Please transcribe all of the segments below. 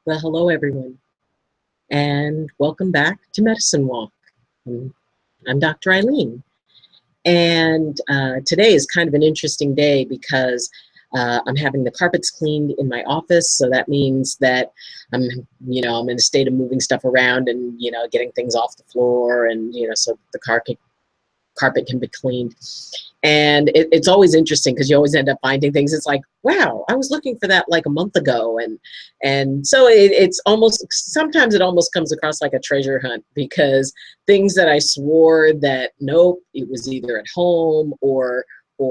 Well, hello everyone, and welcome back to Medicine Walk. I'm Dr. Ayleen, and today is kind of an interesting day because I'm having the carpets cleaned in my office, so that means that I'm in a state of moving stuff around and getting things off the floor, and so the carpet can be cleaned. And it's always interesting because you always end up finding things. It's like, wow, I was looking for that like a month ago. And so it's almost, sometimes it almost comes across like a treasure hunt, because things that I swore that, nope, it was either at home or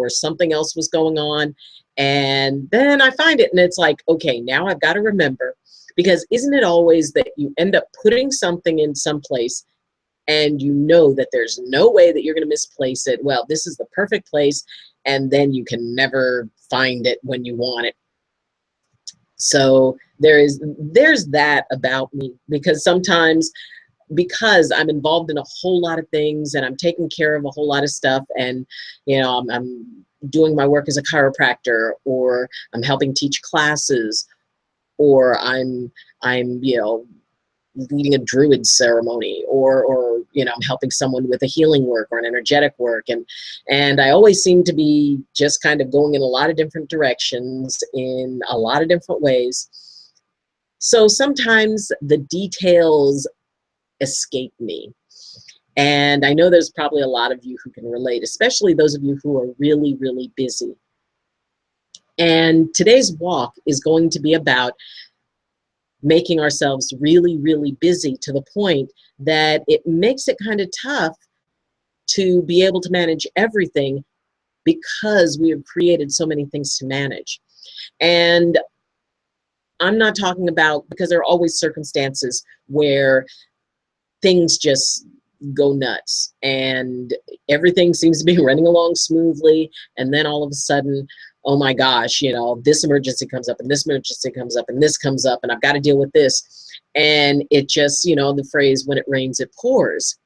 something else was going on. And then I find it and it's like, okay, now I've got to remember, because isn't it always that you end up putting something in some place and you know that there's no way that you're going to misplace it. Well, this is the perfect place, and then you can never find it when you want it. So there's that about me, because sometimes, because I'm involved in a whole lot of things and I'm taking care of a whole lot of stuff, and I'm doing my work as a chiropractor, or I'm helping teach classes, or I'm leading a druid ceremony, or I'm helping someone with a healing work or an energetic work, and I always seem to be just kind of going in a lot of different directions in a lot of different ways. So sometimes the details escape me, and I know there's probably a lot of you who can relate, especially those of you who are really, really busy. And today's walk is going to be about making ourselves really, really busy to the point that it makes it kind of tough to be able to manage everything, because we have created so many things to manage. And I'm not talking about, because there are always circumstances where things just go nuts and everything seems to be running along smoothly, and then all of a sudden, oh my gosh, this emergency comes up and this emergency comes up and this comes up, and I've got to deal with this. And it just, the phrase, when it rains, it pours.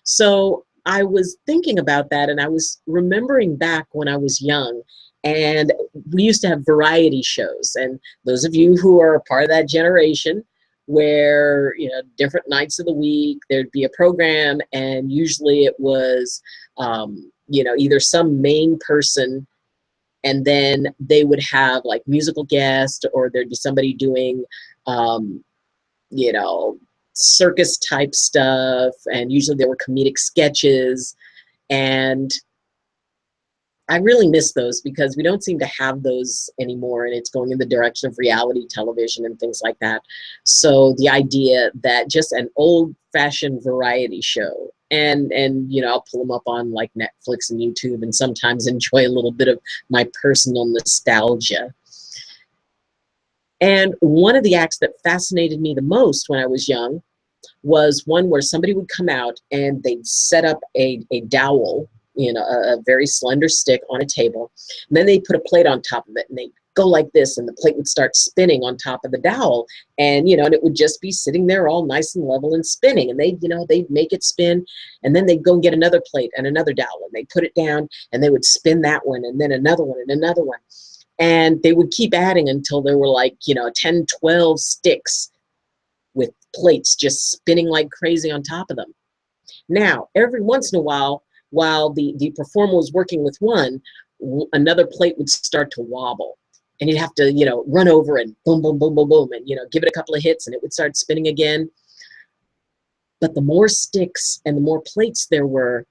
So I was thinking about that, and I was remembering back when I was young, and we used to have variety shows. And those of you who are a part of that generation, where different nights of the week there'd be a program, and usually it was either some main person, and then they would have like musical guests, or there'd be somebody doing you know circus type stuff, and usually there were comedic sketches. And I really miss those, because we don't seem to have those anymore, and it's going in the direction of reality television and things like that. So the idea that just an old-fashioned variety show, and I'll pull them up on like Netflix and YouTube, and sometimes enjoy a little bit of my personal nostalgia. And one of the acts that fascinated me the most when I was young was one where somebody would come out and they'd set up a dowel, a very slender stick on a table. And then they put a plate on top of it, and they go like this, and the plate would start spinning on top of the dowel. And, and it would just be sitting there all nice and level and spinning. And they'd make it spin, and then they'd go and get another plate and another dowel, and they'd put it down, and they would spin that one, and then another one and another one. And they would keep adding until there were like, 10, 12 sticks with plates just spinning like crazy on top of them. Now, every once in a while the performer was working with one, another plate would start to wobble. And you'd have to, run over and boom, boom, boom, boom, boom, and, give it a couple of hits, and it would start spinning again. But the more sticks and the more plates there were,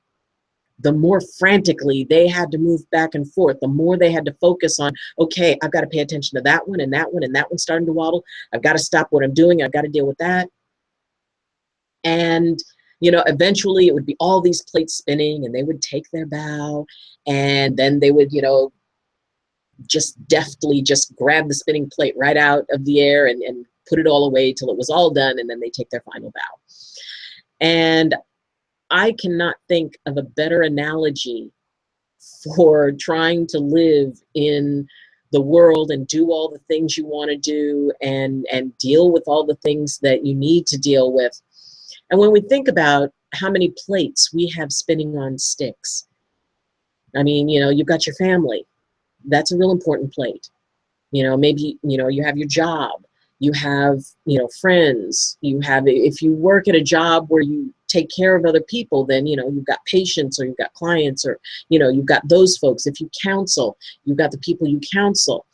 the more frantically they had to move back and forth, the more they had to focus on, okay, I've got to pay attention to that one and that one, and that one's starting to wobble. I've got to stop what I'm doing. I've got to deal with that. And, eventually it would be all these plates spinning, and they would take their bow, and then they would, just deftly just grab the spinning plate right out of the air and put it all away till it was all done, and then they take their final bow. And I cannot think of a better analogy for trying to live in the world and do all the things you want to do, and deal with all the things that you need to deal with. And when we think about how many plates we have spinning on sticks, I mean, you've got your family. That's a real important plate. Maybe, you have your job. You have, you know, friends. You have, if you work at a job where you take care of other people, then, you know, you've got patients, or you've got clients, or, you know, you've got those folks. If you counsel, you've got the people you counsel.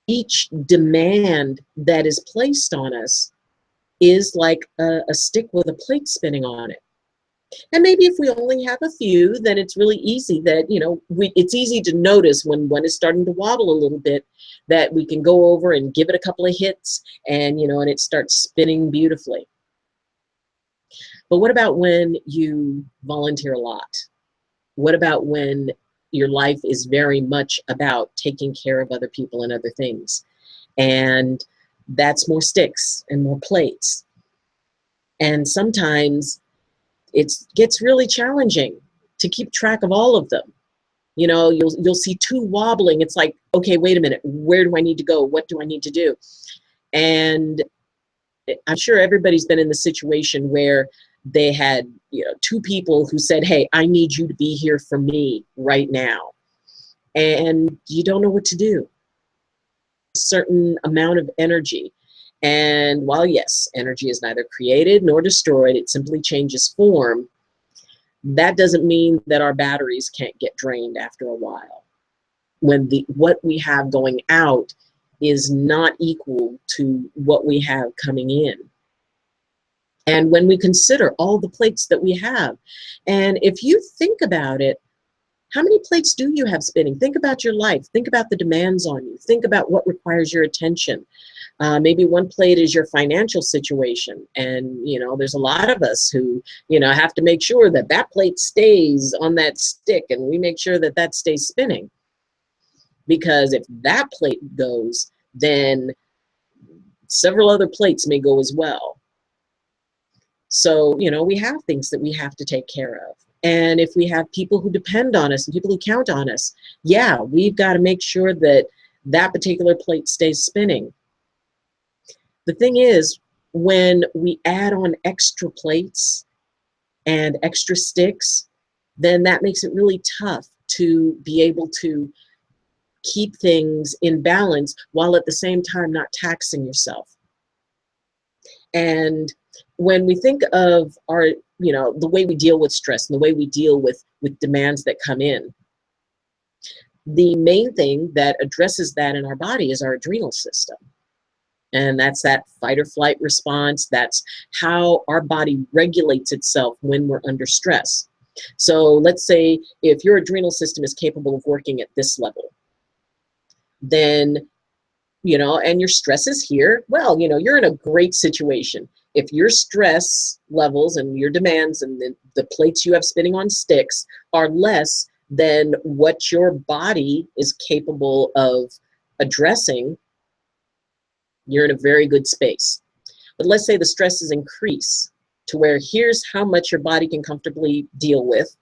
Each demand that is placed on us is like a stick with a plate spinning on it. And maybe if we only have a few, then it's really easy that, you know, it's easy to notice when one is starting to wobble a little bit, that we can go over and give it a couple of hits, and, you know, and it starts spinning beautifully. But what about when you volunteer a lot? What about when your life is very much about taking care of other people and other things? And that's more sticks and more plates. And sometimes it gets really challenging to keep track of all of them. You know, you'll see two wobbling. It's like, okay, wait a minute, where do I need to go? What do I need to do? And I'm sure everybody's been in the situation where they had, you know, two people who said, hey, I need you to be here for me right now. And you don't know what to do. A certain amount of energy. And while, yes, energy is neither created nor destroyed, it simply changes form. That doesn't mean that our batteries can't get drained after a while, when what we have going out is not equal to what we have coming in. And when we consider all the plates that we have, and if you think about it, how many plates do you have spinning? Think about your life. Think about the demands on you. Think about what requires your attention. Maybe one plate is your financial situation. And, you know, there's a lot of us who, you know, have to make sure that that plate stays on that stick, and we make sure that that stays spinning. Because if that plate goes, then several other plates may go as well. So, you know, we have things that we have to take care of. And if we have people who depend on us and people who count on us, yeah, we've got to make sure that that particular plate stays spinning. The thing is, when we add on extra plates and extra sticks, then that makes it really tough to be able to keep things in balance while at the same time not taxing yourself. And when we think of our, you know, the way we deal with stress and the way we deal with demands that come in, the main thing that addresses that in our body is our adrenal system. And that's that fight or flight response. That's how our body regulates itself when we're under stress. So let's say if your adrenal system is capable of working at this level, then, you know, and your stress is here, well, you know, you're in a great situation. If your stress levels and your demands and the plates you have spinning on sticks are less than what your body is capable of addressing, you're in a very good space. But let's say the stresses increase to where here's how much your body can comfortably deal with,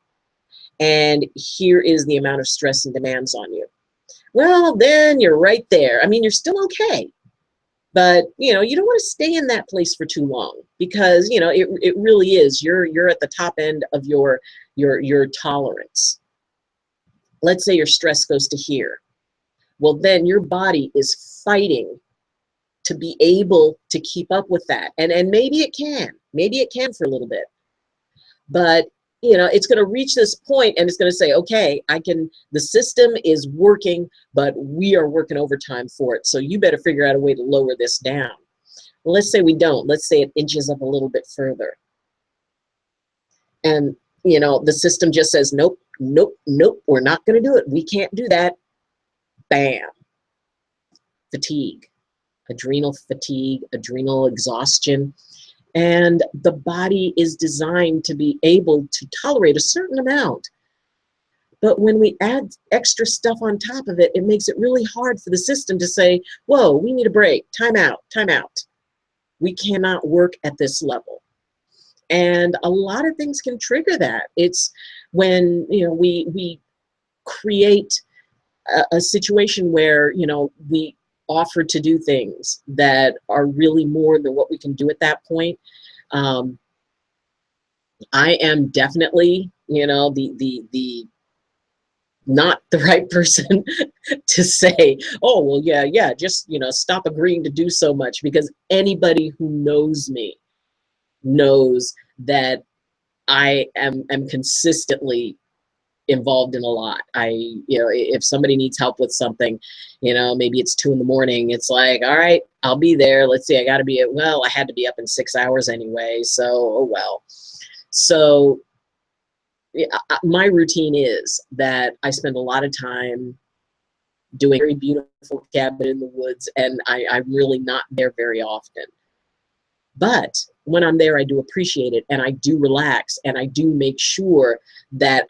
and here is the amount of stress and demands on you. Well, then you're right there. I mean, you're still okay, but, you know, you don't want to stay in that place for too long, because, you know, it really is, you're at the top end of your tolerance. Let's say your stress goes to here. Well, then your body is fighting to be able to keep up with that. And maybe it can for a little bit, but, you know, it's going to reach this point and it's going to say, okay, the system is working, but we are working overtime for it. So you better figure out a way to lower this down. Well, let's say we don't. Let's say it inches up a little bit further. And, you know, the system just says, nope, nope, nope, we're not going to do it. We can't do that. Bam. Fatigue. Adrenal fatigue, adrenal exhaustion. And the body is designed to be able to tolerate a certain amount. But when we add extra stuff on top of it, it makes it really hard for the system to say, whoa, we need a break, time out, time out. We cannot work at this level. And a lot of things can trigger that. It's when, you know, we create a situation where, you know, we offer to do things that are really more than what we can do at that point. I am definitely, you know, the not the right person to say, oh, well, yeah, just, stop agreeing to do so much, because anybody who knows me knows that I am consistently involved in a lot. If somebody needs help with something, maybe it's 2 in the morning, it's like, all right, I'll be there. Let's see, I got to be I had to be up in 6 hours anyway. So, oh, well. So yeah, my routine is that I spend a lot of time doing a very beautiful cabin in the woods, and I'm really not there very often. But when I'm there, I do appreciate it, and I do relax, and I do make sure that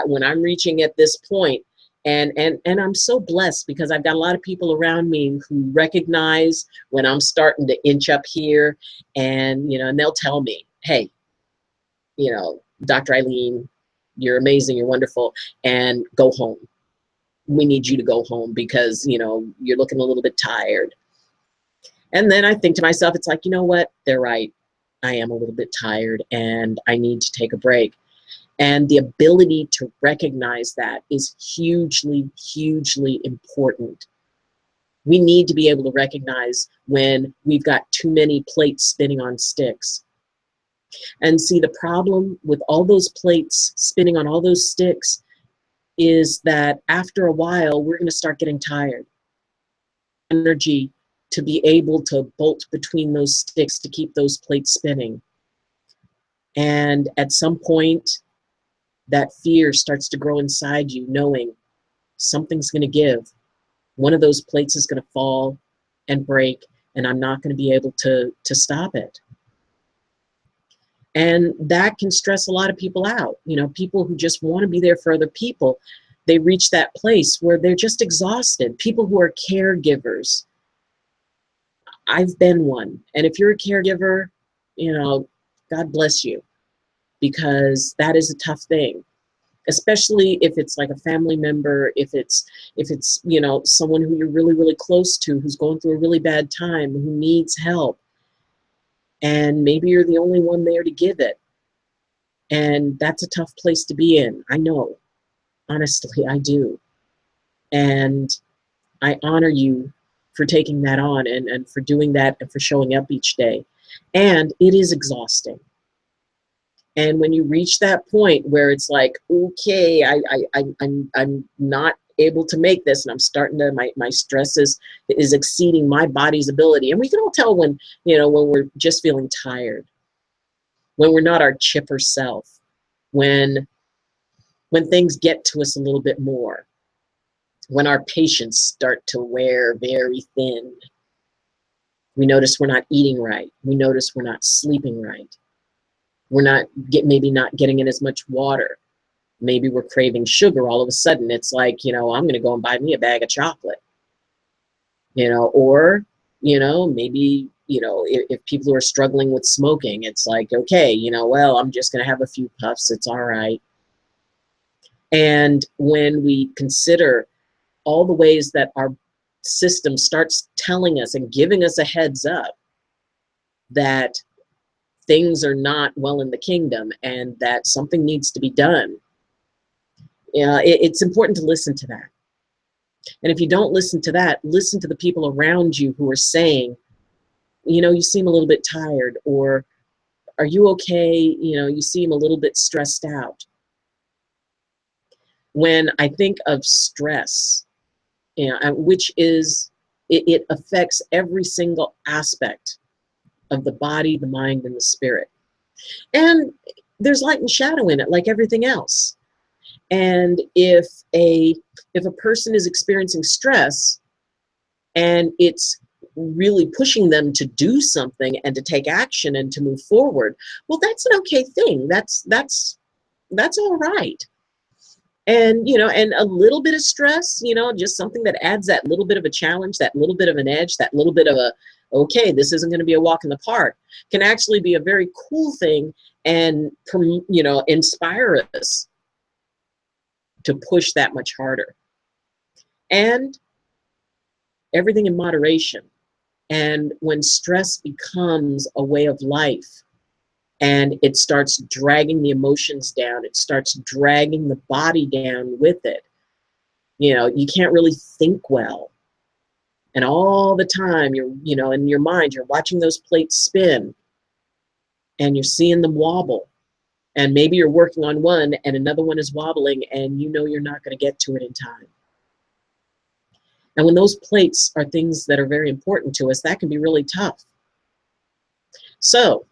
when I'm reaching at this point, and I'm so blessed because I've got a lot of people around me who recognize when I'm starting to inch up here, and they'll tell me, hey, Dr. Ayleen, you're amazing, you're wonderful, and go home. We need you to go home because, you're looking a little bit tired. And then I think to myself, it's like, you know what? They're right. I am a little bit tired and I need to take a break. And the ability to recognize that is hugely, hugely important. We need to be able to recognize when we've got too many plates spinning on sticks. And see, the problem with all those plates spinning on all those sticks is that after a while, we're going to start getting tired. Energy to be able to bolt between those sticks to keep those plates spinning. And at some point, that fear starts to grow inside you, knowing something's going to give. One of those plates is going to fall and break, and I'm not going to be able to stop it. And that can stress a lot of people out. People who just want to be there for other people, they reach that place where they're just exhausted. People who are caregivers. I've been one. And if you're a caregiver, God bless you, because that is a tough thing, especially if it's like a family member, if it's someone who you're really, really close to, who's going through a really bad time, who needs help. And maybe you're the only one there to give it. And that's a tough place to be in. I know. Honestly, I do. And I honor you for taking that on and for doing that and for showing up each day. And it is exhausting. And when you reach that point where it's like, okay, I'm not able to make this, and I'm starting to, my stress is exceeding my body's ability. And we can all tell when we're just feeling tired, when we're not our chipper self, when things get to us a little bit more, when our patience start to wear very thin. We notice we're not eating right. We notice we're not sleeping right. We're maybe not getting in as much water. Maybe we're craving sugar all of a sudden. It's like, I'm going to go and buy me a bag of chocolate. Or, maybe, if people who are struggling with smoking, it's like, okay, well, I'm just going to have a few puffs. It's all right. And when we consider all the ways that our system starts telling us and giving us a heads up that things are not well in the kingdom and that something needs to be done, it's important to listen to that. And if you don't listen to that, listen to the people around you who are saying, you seem a little bit tired, or are you okay? You seem a little bit stressed out. When I think of stress, which is, it affects every single aspect of the body, the mind, and the spirit. And there's light and shadow in it, like everything else. And if a person is experiencing stress and it's really pushing them to do something and to take action and to move forward, well, that's an okay thing. That's all right. And, and a little bit of stress, just something that adds that little bit of a challenge, that little bit of an edge, that little bit of okay, this isn't going to be a walk in the park, can actually be a very cool thing and, inspire us to push that much harder. And everything in moderation. And when stress becomes a way of life and it starts dragging the emotions down, it starts dragging the body down with it, You can't really think well. And all the time in your mind, you're watching those plates spin and you're seeing them wobble. And maybe you're working on one and another one is wobbling and you're not going to get to it in time. And when those plates are things that are very important to us, that can be really tough. So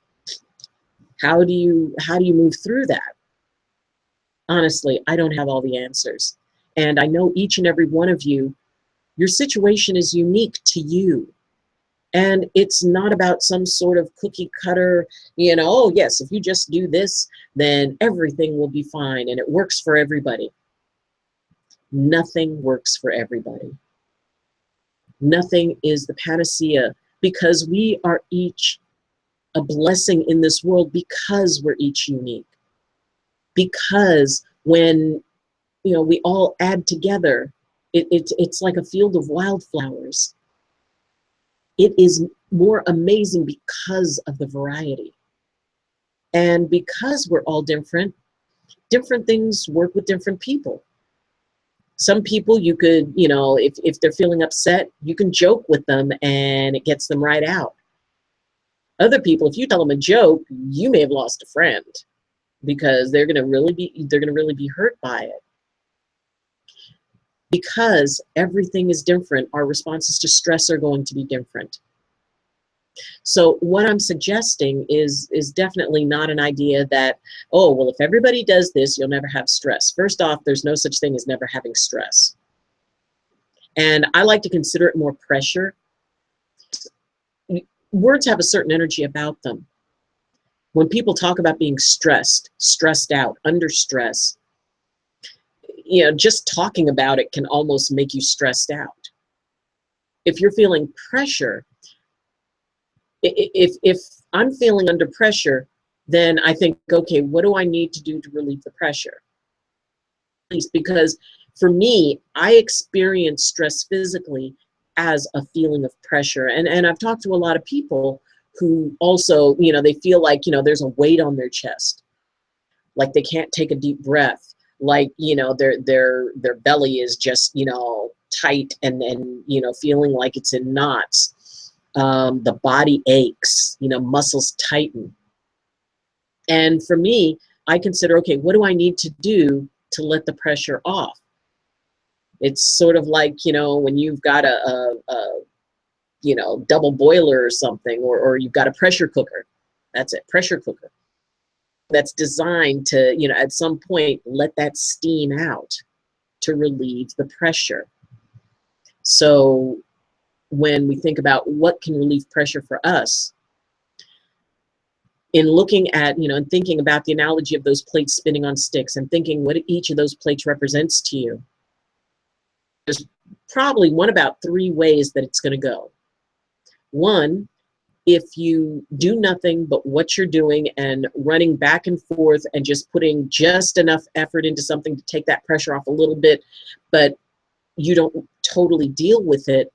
how do you move through that? Honestly, I don't have all the answers. And I know each and every one of you, your situation is unique to you. And it's not about some sort of cookie cutter, oh yes, if you just do this, then everything will be fine and it works for everybody. Nothing works for everybody. Nothing is the panacea, because we are each a blessing in this world, because we're each unique. Because when we all add together, it's like a field of wildflowers. It is more amazing because of the variety. And because we're all different things work with different people. Some people you could, if they're feeling upset, you can joke with them and it gets them right out. Other people, if you tell them a joke, you may have lost a friend, because they're going to really be hurt by it. Because everything is different, our responses to stress are going to be different. So what I'm suggesting is definitely not an idea that, oh, well, if everybody does this, you'll never have stress. First off, there's no such thing as never having stress. And I like to consider it more pressure. Words have a certain energy about them. When people talk about being stressed, stressed out, under stress, just talking about it can almost make you stressed out. If you're feeling pressure, if I'm feeling under pressure, then I think, okay, what do I need to do to relieve the pressure? Because for me, I experience stress physically as a feeling of pressure. And I've talked to a lot of people who also, they feel like, there's a weight on their chest, like they can't take a deep breath, like, their belly is just, tight and feeling like it's in knots. The body aches, muscles tighten. And for me, I consider, okay, what do I need to do to let the pressure off? It's sort of like, when you've got a double boiler or something, or you've got a pressure cooker. That's it, pressure cooker. That's designed to, at some point, let that steam out to relieve the pressure. So when we think about what can relieve pressure for us, in looking at, and thinking about the analogy of those plates spinning on sticks and thinking what each of those plates represents to you, there's probably about 3 ways that it's going to go. One, if you do nothing but what you're doing and running back and forth and just putting just enough effort into something to take that pressure off a little bit, but you don't totally deal with it,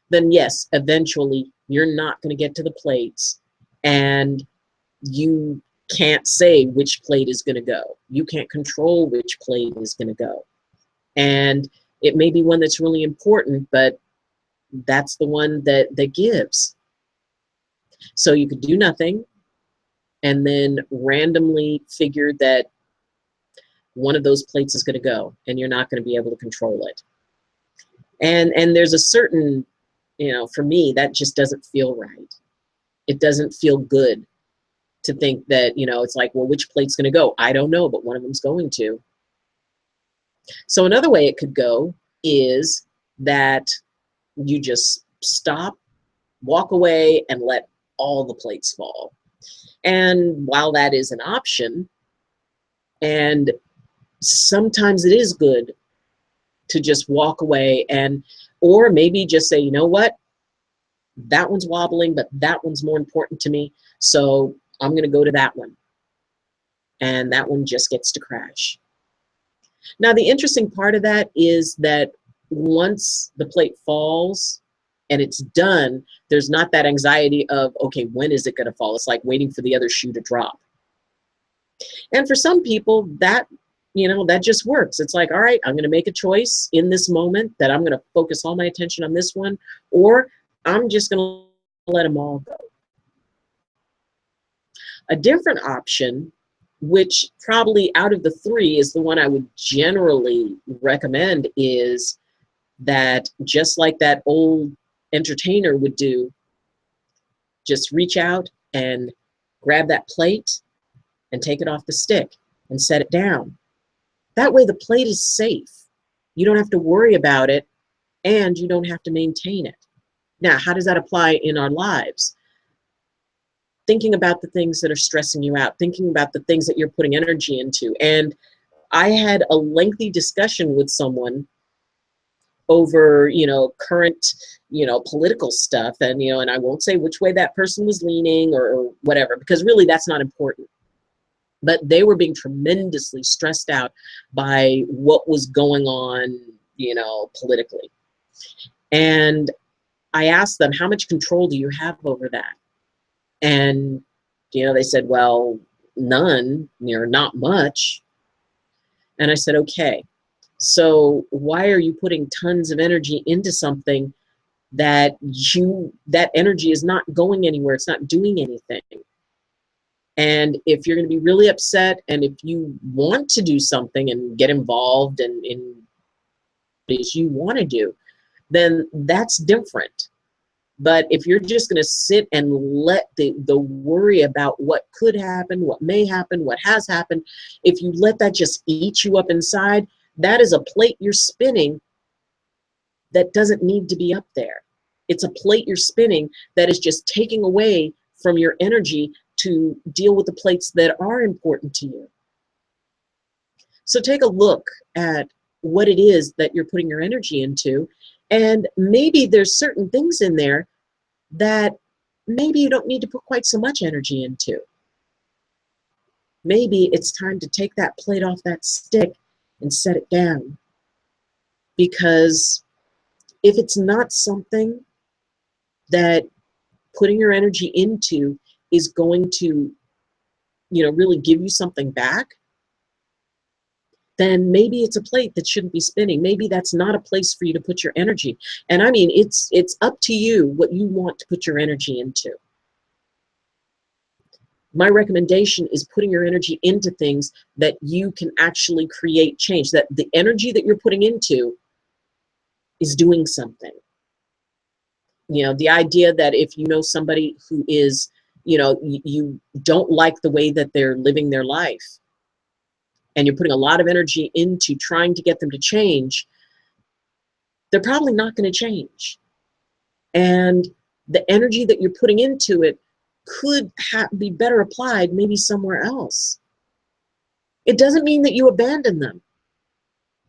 then yes, eventually you're not going to get to the plates, and you can't say which plate is going to go. You can't control which plate is going to go. And it may be one that's really important, but that's the one that gives. So you could do nothing and then randomly figure that one of those plates is going to go and you're not going to be able to control it. And there's a certain, for me, that just doesn't feel right. It doesn't feel good to think that, it's like, well, which plate's going to go? I don't know, but one of them's going to. So another way it could go is that you just stop, walk away, and let all the plates fall. And while that is an option, and sometimes it is good to just walk away, or maybe just say, you know what, that one's wobbling, but that one's more important to me, so I'm going to go to that one. And that one just gets to crash. Now, the interesting part of that is that once the plate falls and it's done, there's not that anxiety of, okay, when is it going to fall? It's like waiting for the other shoe to drop. And for some people, that you know, that just works. It's like, all right, I'm going to make a choice in this moment that I'm going to focus all my attention on this one, or I'm just going to let them all go. A different option, which probably out of the three is the one I would generally recommend, is that just like that old entertainer would do, just reach out and grab that plate and take it off the stick and set it down. That way the plate is safe. You don't have to worry about it, and you don't have to maintain it. Now, how does that apply in our lives? Thinking about the things that are stressing you out, thinking about the things that you're putting energy into. And I had a lengthy discussion with someone over, you know, current, you know, political stuff. And, you know, and I won't say which way that person was leaning or whatever, because really that's not important. But they were being tremendously stressed out by what was going on, you know, politically. And I asked them, how much control do you have over that? And, you know, they said, well, none, you know, not much. And I said, okay, so why are you putting tons of energy into something that that energy is not going anywhere? It's not doing anything. And if you're going to be really upset, and if you want to do something and get involved in what it is you want to do, then that's different. But if you're just going to sit and let the worry about what could happen, what may happen, what has happened, if you let that just eat you up inside, that is a plate you're spinning that doesn't need to be up there. It's a plate you're spinning that is just taking away from your energy to deal with the plates that are important to you. So take a look at what it is that you're putting your energy into, and maybe there's certain things in there that maybe you don't need to put quite so much energy into. Maybe it's time to take that plate off that stick and set it down. Because if it's not something that putting your energy into is going to, you know, really give you something back, then maybe it's a plate that shouldn't be spinning. Maybe that's not a place for you to put your energy. And I mean, it's up to you what you want to put your energy into. My recommendation is putting your energy into things that you can actually create change, that the energy that you're putting into is doing something. You know, the idea that if you know somebody who is, you know, you don't like the way that they're living their life, and you're putting a lot of energy into trying to get them to change, they're probably not going to change. And the energy that you're putting into it could be better applied maybe somewhere else. It doesn't mean that you abandon them.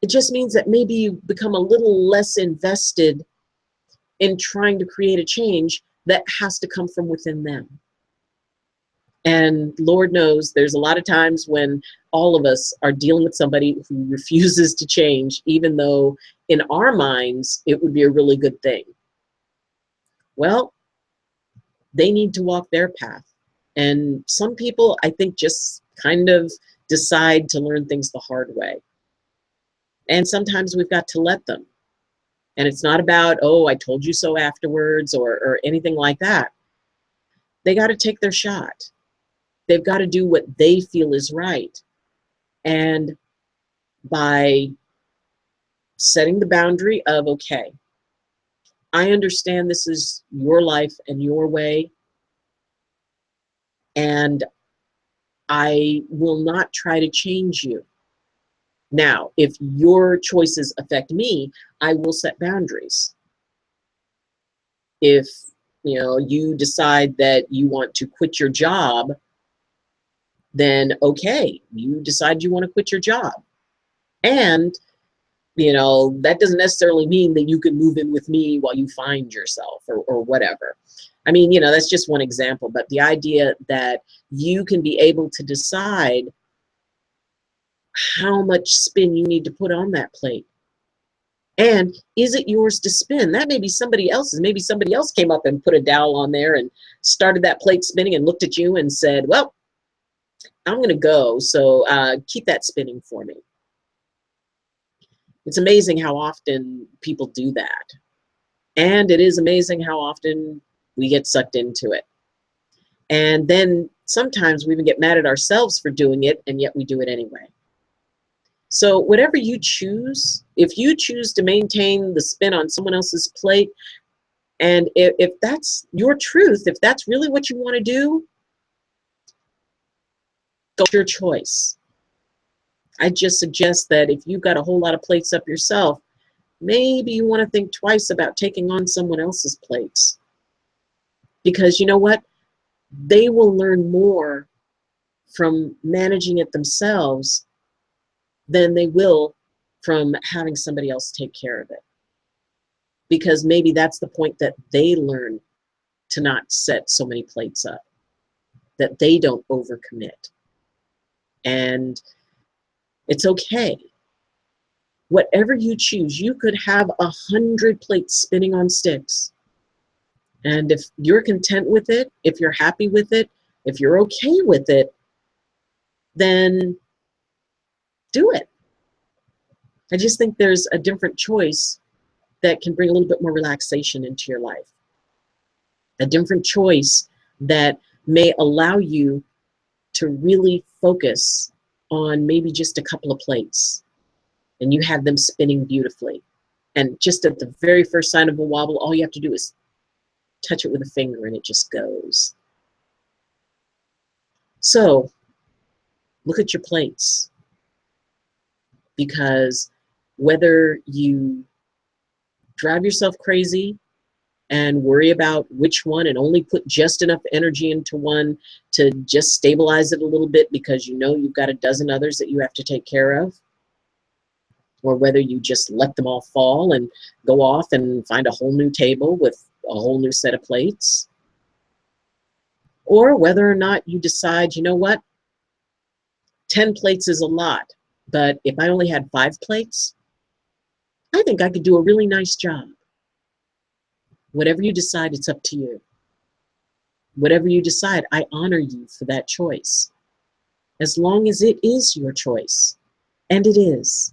It just means that maybe you become a little less invested in trying to create a change that has to come from within them. And Lord knows there's a lot of times when all of us are dealing with somebody who refuses to change, even though in our minds it would be a really good thing. Well, they need to walk their path. And some people, I think, just kind of decide to learn things the hard way. And sometimes we've got to let them. And it's not about, oh, I told you so afterwards, or anything like that. They got to take their shot. They've got to do what they feel is right. And by setting the boundary of, okay, I understand this is your life and your way, and I will not try to change you. Now, if your choices affect me, I will set boundaries. If, you know, you decide that you want to quit your job, then okay, you decide you want to quit your job. And, you know, that doesn't necessarily mean that you can move in with me while you find yourself or whatever. I mean, you know, that's just one example, but the idea that you can be able to decide how much spin you need to put on that plate. And is it yours to spin? That may be somebody else's. Maybe somebody else came up and put a dowel on there and started that plate spinning and looked at you and said, well, I'm going to go, so keep that spinning for me. It's amazing how often people do that. And it is amazing how often we get sucked into it. And then sometimes we even get mad at ourselves for doing it, and yet we do it anyway. So whatever you choose, if you choose to maintain the spin on someone else's plate, and if that's your truth, if that's really what you want to do, go your choice. I just suggest that if you've got a whole lot of plates up yourself, maybe you want to think twice about taking on someone else's plates. Because you know what? They will learn more from managing it themselves than they will from having somebody else take care of it. Because maybe that's the point that they learn to not set so many plates up, that they don't overcommit. And it's okay. Whatever you choose, you could have 100 plates spinning on sticks. And if you're content with it, if you're happy with it, if you're okay with it, then do it. I just think there's a different choice that can bring a little bit more relaxation into your life. A different choice that may allow you to really focus on maybe just a couple of plates, and you have them spinning beautifully. And just at the very first sign of a wobble, all you have to do is touch it with a finger and it just goes. So look at your plates, because whether you drive yourself crazy and worry about which one and only put just enough energy into one to just stabilize it a little bit because you know you've got a dozen others that you have to take care of, or whether you just let them all fall and go off and find a whole new table with a whole new set of plates, or whether or not you decide, you know what, 10 plates is a lot, but if I only had 5 plates, I think I could do a really nice job. Whatever you decide, it's up to you. Whatever you decide, I honor you for that choice, as long as it is your choice, and it is.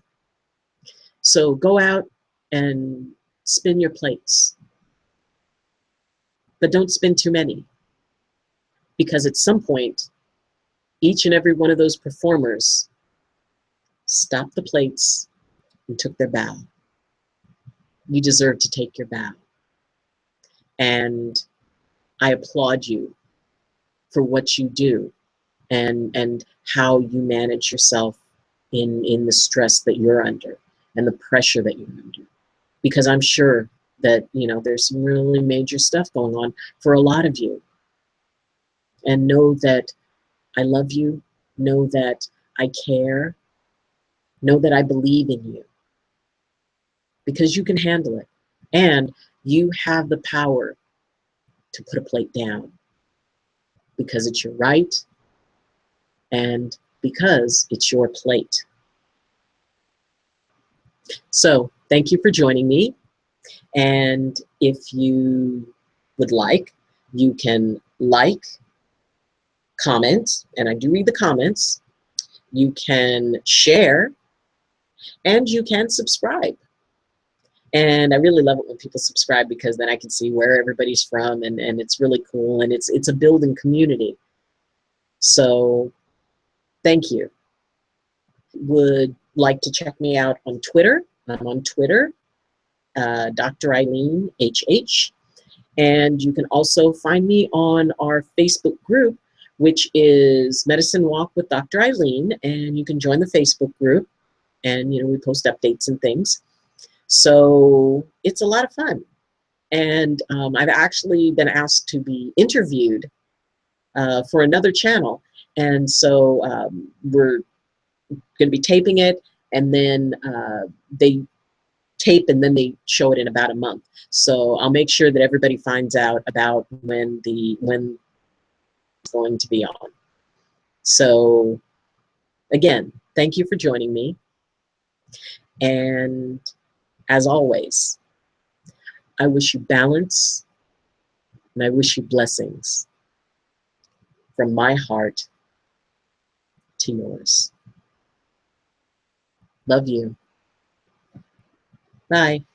So go out and spin your plates, but don't spin too many, because at some point, each and every one of those performers stopped the plates and took their bow. You deserve to take your bow. And I applaud you for what you do and how you manage yourself in the stress that you're under and the pressure that you're under. Because I'm sure that, you know, there's some really major stuff going on for a lot of you. And know that I love you, know that I care, know that I believe in you, because you can handle it. And you have the power to put a plate down, because it's your right and because it's your plate. So thank you for joining me. And if you would like, you can like, comment, and I do read the comments. You can share, and you can subscribe. And I really love it when people subscribe, because then I can see where everybody's from, and it's really cool, and it's a building community. So thank you. Would like to check me out on Twitter. I'm on Twitter, Dr. Ayleen HH. And you can also find me on our Facebook group, which is Medicine Walk with Dr. Ayleen. And you can join the Facebook group, and you know, we post updates and things. So it's a lot of fun. And I've actually been asked to be interviewed for another channel. And so we're going to be taping it, and then they tape and then they show it in about a month. So I'll make sure that everybody finds out about when it's going to be on. So again, thank you for joining me. And as always, I wish you balance, and I wish you blessings from my heart to yours. Love you. Bye.